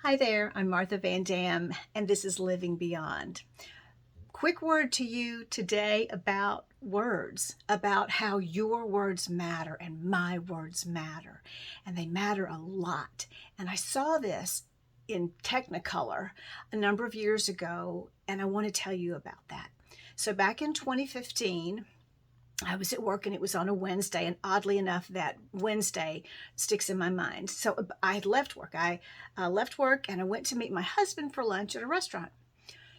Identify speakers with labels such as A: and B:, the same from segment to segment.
A: Hi there, I'm Martha Van Dam, and this is Living Beyond. Quick word to you today about words, about how your words matter and my words matter, and they matter a lot. And I saw this in Technicolor a number of years ago, and I want to tell you about that. So back in 2015, I was at work and it was on a Wednesday, and oddly enough, that Wednesday sticks in my mind. So I had left work. I left work and I went to meet my husband for lunch at a restaurant.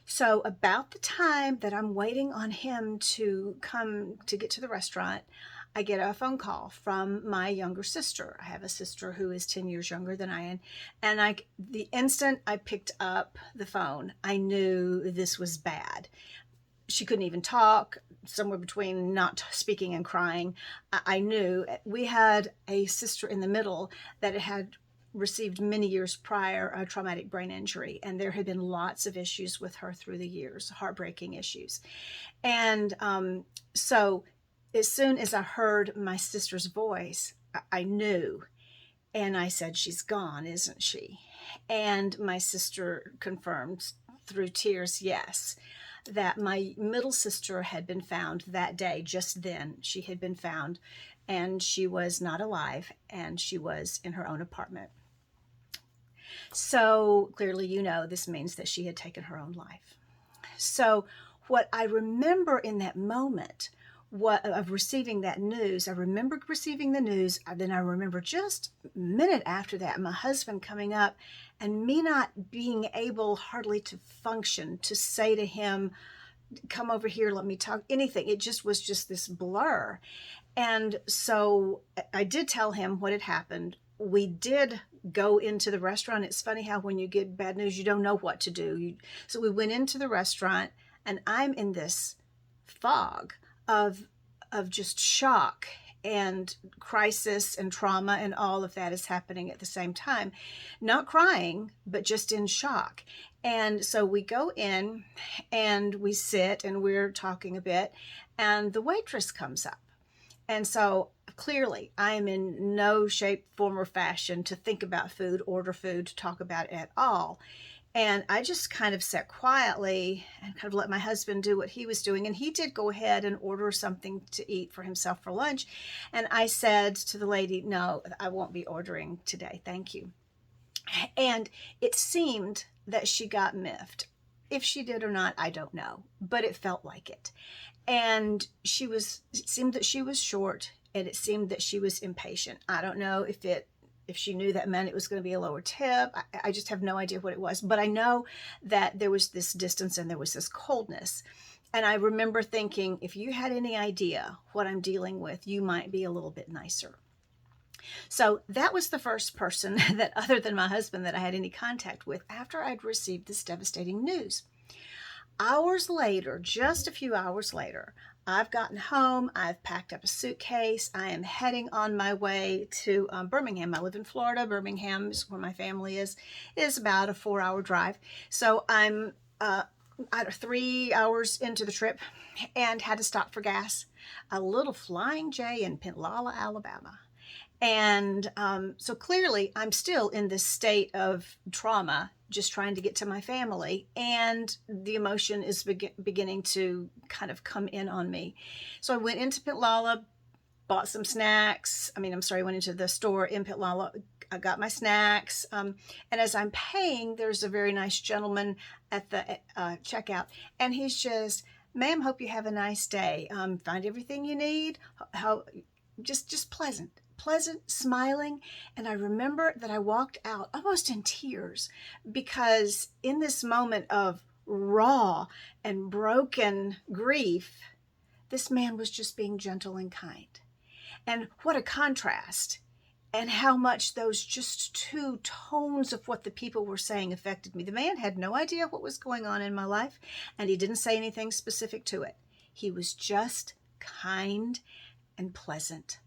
A: So about the time that I'm waiting on him to come to get to the restaurant, I get a phone call from my younger sister. I have a sister who is 10 years younger than I am. And the instant I picked up the phone, I knew this was bad. She couldn't even talk, somewhere between not speaking and crying. I knew we had a sister in the middle that had received many years prior a traumatic brain injury, and there had been lots of issues with her through the years, heartbreaking issues. And so as soon as I heard my sister's voice, I knew. And I said, "She's gone, isn't she?" And my sister confirmed through tears, yes, that my middle sister had been found that day. Just then she had been found, and she was not alive, and she was in her own apartment. So clearly, this means that she had taken her own life. So what I remember in that moment of receiving that news, I remember receiving the news. Then I remember just a minute after that, my husband coming up and me not being able hardly to function, to say to him, "Come over here, let me talk," anything. It just was just this blur. And so I did tell him what had happened. We did go into the restaurant. It's funny how when you get bad news, you don't know what to do. So we went into the restaurant, and I'm in this fog of just shock and crisis and trauma, and all of that is happening at the same time. Not crying, but just in shock. And so we go in and we sit and we're talking a bit, and the waitress comes up. And so clearly I am in no shape, form, or fashion to think about food, order food, to talk about it at all. And I just kind of sat quietly and kind of let my husband do what he was doing. And he did go ahead and order something to eat for himself for lunch. And I said to the lady, "No, I won't be ordering today. Thank you." And it seemed that she got miffed. If she did or not, I don't know, but it felt like it. And it seemed that she was short, and it seemed that she was impatient. I don't know if she knew that meant it was going to be a lower tip. I just have no idea what it was. But I know that there was this distance and there was this coldness. And I remember thinking, if you had any idea what I'm dealing with, you might be a little bit nicer. So that was the first person that, other than my husband, that I had any contact with after I'd received this devastating news. Hours later, just a few hours later, I've gotten home. I've packed up a suitcase. I am heading on my way to Birmingham. I live in Florida. Birmingham is where my family is. It is about a 4-hour drive. So I'm 3 hours into the trip and had to stop for gas. A little Flying J in Pensacola, Alabama. And so clearly I'm still in this state of trauma, just trying to get to my family, and the emotion is beginning to kind of come in on me. So I went into Pensacola, bought some snacks. Went into the store in Pensacola. I got my snacks. And as I'm paying, there's a very nice gentleman at the checkout, and he's just, "Ma'am, hope you have a nice day. Find everything you need." Just pleasant, smiling. And I remember that I walked out almost in tears, because in this moment of raw and broken grief, this man was just being gentle and kind. And what a contrast, and how much those just two tones of what the people were saying affected me. The man had no idea what was going on in my life, and he didn't say anything specific to it. He was just kind and pleasant.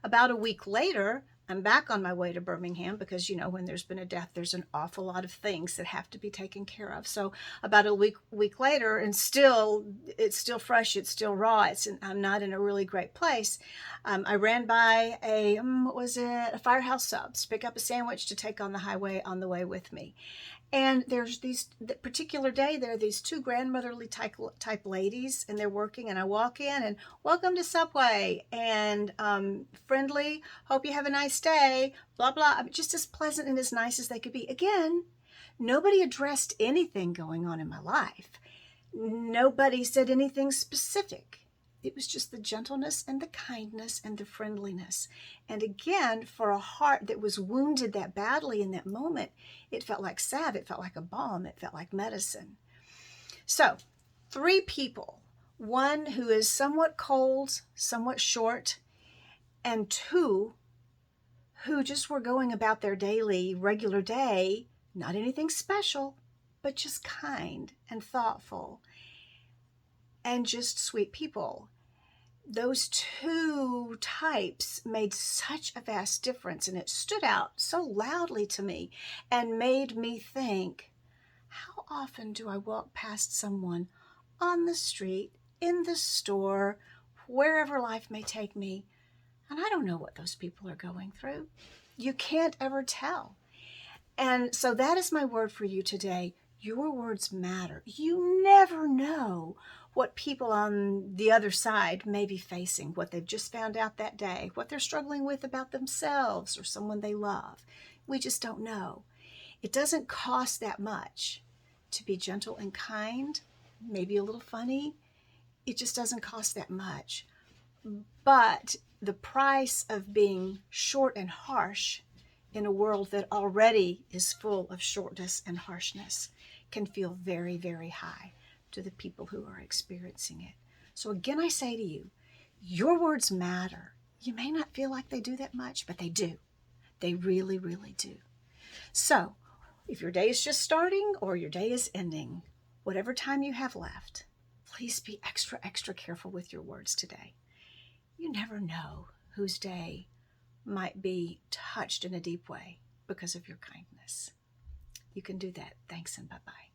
A: About a week later, I'm back on my way to Birmingham because, you know, when there's been a death, there's an awful lot of things that have to be taken care of. So about a week later, and still, it's still fresh, it's still raw. I'm not in a really great place. I ran by a Firehouse Subs to pick up a sandwich to take on the highway on the way with me. And there's the particular day, there are these two grandmotherly type ladies, and they're working, and I walk in and welcome to Subway, and friendly, hope you have a nice day, blah, blah. I mean, just as pleasant and as nice as they could be. Again, nobody addressed anything going on in my life. Nobody said anything specific. It was just the gentleness and the kindness and the friendliness. And again, for a heart that was wounded that badly in that moment, it felt like salve, it felt like a balm, it felt like medicine. So, 3 people, one who is somewhat cold, somewhat short, and 2 who just were going about their daily, regular day, not anything special, but just kind and thoughtful and just sweet people. Those 2 types made such a vast difference, and it stood out so loudly to me and made me think, how often do I walk past someone on the street, in the store, wherever life may take me, and I don't know what those people are going through. You can't ever tell. And so that is my word for you today. Your words matter. You never know what people on the other side may be facing, what they've just found out that day, what they're struggling with about themselves or someone they love. We just don't know. It doesn't cost that much to be gentle and kind, maybe a little funny. It just doesn't cost that much. But the price of being short and harsh in a world that already is full of shortness and harshness can feel very, very high to the people who are experiencing it. So again, I say to you, your words matter. You may not feel like they do that much, but they do. They really, really do. So if your day is just starting or your day is ending, whatever time you have left, please be extra, extra careful with your words today. You never know whose day might be touched in a deep way because of your kindness. You can do that. Thanks and bye-bye.